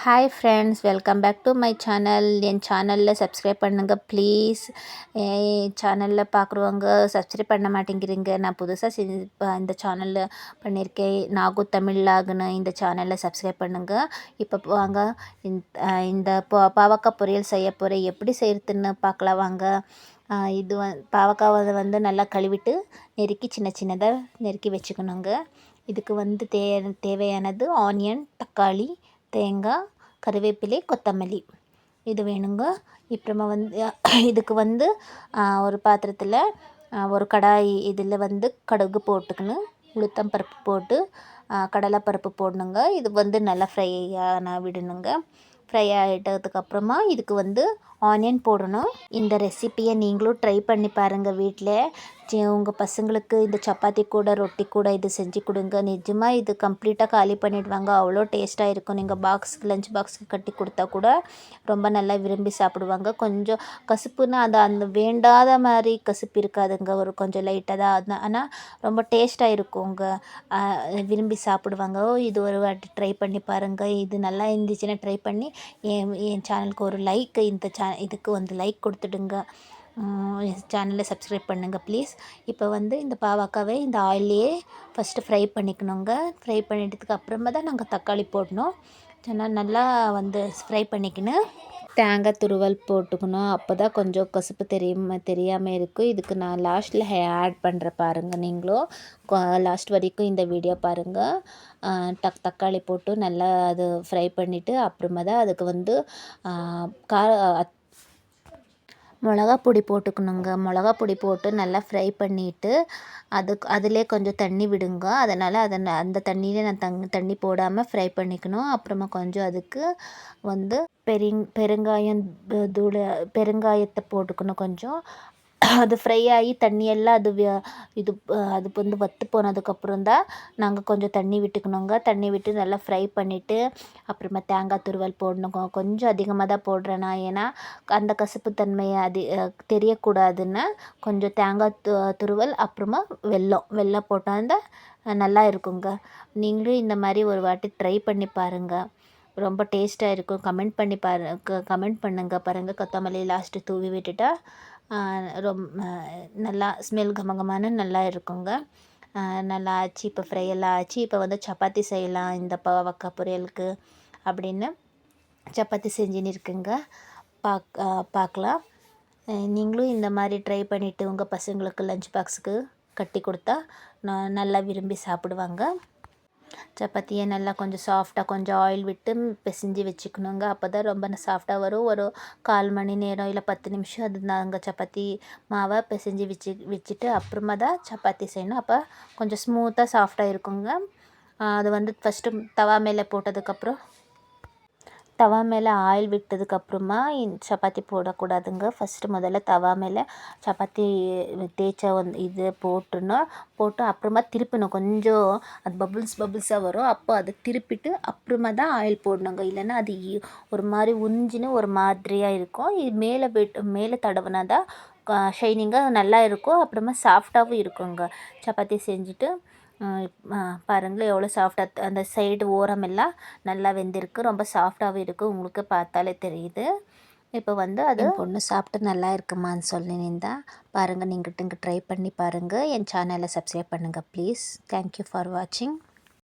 Hi friends, welcome back to my channel. என் சேனலில் subscribe பண்ணுங்கள் ப்ளீஸ். என் சேனலில் பார்க்குறவங்க சப்ஸ்கிரைப் பண்ண மாட்டேங்கிறீங்க. நான் புதுசாக இந்த சேனலில் பண்ணியிருக்கேன், நாகு தமிழாகுன்னு. இந்த சேனலில் சப்ஸ்கிரைப் பண்ணுங்கள். இப்போ வாங்க, இந்த பாவக்காய் பொரியல் செய்ய போகிறேன். எப்படி செய்கிறதுன்னு பார்க்கலாம் வாங்க. இது பாவக்காவை வந்து நல்லா கழுவிட்டு நெருக்கி சின்ன சின்னதாக நெருக்கி வச்சுக்கணுங்க. இதுக்கு வந்து தேவையானது ஆனியன், தக்காளி, தேங்காய், கருவேப்பிலை, கொத்தமல்லி இது வேணுங்க. அப்புறமா வந்து இதுக்கு வந்து ஒரு பாத்திரத்தில் ஒரு கடாய், இதில் வந்து கடுகு போட்டுக்கணும், உளுத்தம் பருப்பு போட்டு கடலை பருப்பு போடணுங்க. இது வந்து நல்லா ஃப்ரை விடணுங்க. ஃப்ரை ஆகிட்டதுக்கப்புறமா இதுக்கு வந்து ஆனியன் போடணும். இந்த ரெசிப்பியை நீங்களும் ட்ரை பண்ணி பாருங்கள் வீட்டில். உங்கள் பசங்களுக்கு இந்த சப்பாத்தி கூட ரொட்டி கூட இது செஞ்சு கொடுங்க. நிஜமாக இது கம்ப்ளீட்டாக காலி பண்ணிவிடுவாங்க, அவ்வளோ டேஸ்ட்டாக இருக்கும். நீங்கள் லஞ்ச் பாக்ஸுக்கு கட்டி கொடுத்தா கூட ரொம்ப நல்லா விரும்பி சாப்பிடுவாங்க. கொஞ்சம் கசப்புன்னா அந்த வேண்டாத மாதிரி கசப்பு இருக்காதுங்க, ஒரு கொஞ்சம் லைட்டாக தான், ஆனால் ரொம்ப டேஸ்ட்டாக இருக்குங்க, விரும்பி சாப்பிடுவாங்க. இது ஒரு வாட்டி ட்ரை பண்ணி பாருங்கள். இது நல்லா இருந்துச்சுன்னா ட்ரை பண்ணி என் சேனலுக்கு ஒரு லைக், இதுக்கு வந்து லைக் கொடுத்துடுங்க. சேனலை சப்ஸ்கிரைப் பண்ணுங்கள் ப்ளீஸ். இப்போ வந்து இந்த பாவக்காவை இந்த ஆயிலையே ஃபஸ்ட்டு ஃப்ரை பண்ணிக்கணுங்க. ஃப்ரை பண்ணிட்டதுக்கு அப்புறமா தான் நாங்கள் தக்காளி போடணும். நல்லா வந்து ஃப்ரை பண்ணிக்கணும். தேங்காய் துருவல் போட்டுக்கணும், அப்போ தான் கொஞ்சம் கசப்பு தெரியாமல் இருக்கும். இதுக்கு நான் லாஸ்ட்டில் ஆட் பண்ணுற பாருங்கள். நீங்களும் லாஸ்ட் வரைக்கும் இந்த வீடியோ பாருங்கள். தக்காளி போட்டு நல்லா அது ஃப்ரை பண்ணிவிட்டு அப்புறமா தான் அதுக்கு வந்து மிளகா பொடி போட்டுக்கணுங்க. மிளகா பொடி போட்டு நல்லா ஃப்ரை பண்ணிவிட்டு அதிலே கொஞ்சம் தண்ணி விடுங்க. அதனால் அந்த தண்ணியிலே நான் தண்ணி போடாமல் ஃப்ரை பண்ணிக்கணும். அப்புறமா கொஞ்சம் அதுக்கு வந்து பெருங்காயம் பெருங்காயத்தை போட்டுக்கணும் கொஞ்சம். அது ஃப்ரை ஆகி தண்ணியெல்லாம் அது வந்து வத்து போனதுக்கப்புறம் தான் நாங்கள் கொஞ்சம் தண்ணி விட்டுக்கணுங்க. தண்ணி விட்டு நல்லா ஃப்ரை பண்ணிவிட்டு அப்புறமா தேங்காய் துருவல் போடணும். கொஞ்சம் அதிகமாக தான் போடுறேன் நான், ஏன்னா அந்த கசப்பு தன்மையை தெரியக்கூடாதுன்னு கொஞ்சம் தேங்காய் துருவல் அப்புறமா வெல்லம் போட்டால் தான் நல்லா இருக்குங்க. நீங்களும் இந்த மாதிரி ஒரு வாட்டி ட்ரை பண்ணி பாருங்கள், ரொம்ப டேஸ்ட்டாக இருக்கும். கமெண்ட் பண்ணுங்கள் பாருங்கள். கொத்தமல்லி லாஸ்ட்டு தூவி விட்டுட்டா நல்லா ஸ்மெல் கமகமான நல்லா இருக்குங்க. நல்லா ஆச்சு. இப்போ ஃப்ரை எல்லாம் ஆச்சு. இப்போ வந்து சப்பாத்தி செய்யலாம் இந்த பாவக்காய் பொரியலுக்கு அப்படின்னு சப்பாத்தி செஞ்சுன்னு இருக்குங்க. பார்க்கலாம். நீங்களும் இந்த மாதிரி ட்ரை பண்ணிவிட்டு உங்கள் பசங்களுக்கு லஞ்ச் பாக்ஸுக்கு கட்டி கொடுத்தா நல்லா விரும்பி சாப்பிடுவாங்க. சப்பாத்தியை நல்லா கொஞ்சம் சாஃப்டாக கொஞ்சம் ஆயில் விட்டு பிசைஞ்சு வச்சுக்கணுங்க. அப்போ தான் ரொம்ப சாஃப்டாக வரும். ஒரு 1/4 மணி நேரம் இல்லை 10 நிமிஷம் அது நாங்கள் சப்பாத்தி மாவை பிசைஞ்சு வச்சுட்டு அப்புறமா தான் சப்பாத்தி செய்யணும். அப்போ கொஞ்சம் ஸ்மூத்தாக சாஃப்டாக இருக்குங்க. அது வந்து ஃபஸ்ட்டு தவா மேலே போட்டதுக்கப்புறம் தவா மேலே ஆயில் விட்டதுக்கப்புறமா சப்பாத்தி போடக்கூடாதுங்க. முதல்ல தவா மேலே சப்பாத்தி தேய்ச்ச இது போட்டு அப்புறமா திருப்பணும். கொஞ்சம் அது பபுள்ஸாக வரும், அப்போ அதை திருப்பிட்டு அப்புறமா தான் ஆயில் போடணுங்க. இல்லைன்னா அது ஒரு மாதிரி உஞ்சின்னு ஒரு மாதிரியாக இருக்கும். இது மேலே தடவுனா தான் ஷைனிங்காக நல்லா இருக்கும், அப்புறமா சாஃப்டாகவும் இருக்குங்க. சப்பாத்தி செஞ்சுட்டு பாருங்கள் எவ்வளோ சாஃப்டாக அந்த சைடு ஓரமெல்லாம் நல்லா வெந்திருக்கு, ரொம்ப சாஃப்டாகவும் இருக்குது, உங்களுக்கு பார்த்தாலே தெரியுது. இப்போ வந்து அது பொண்ணு சாப்பிட்டு நல்லா இருக்குமான்னு சொல்லியிருந்தா பாருங்கள். நீங்கள் ட்ரை பண்ணி பாருங்கள். என் சேனலை சப்ஸ்கிரைப் பண்ணுங்கள் ப்ளீஸ். தேங்க்யூ ஃபார் வாட்சிங்.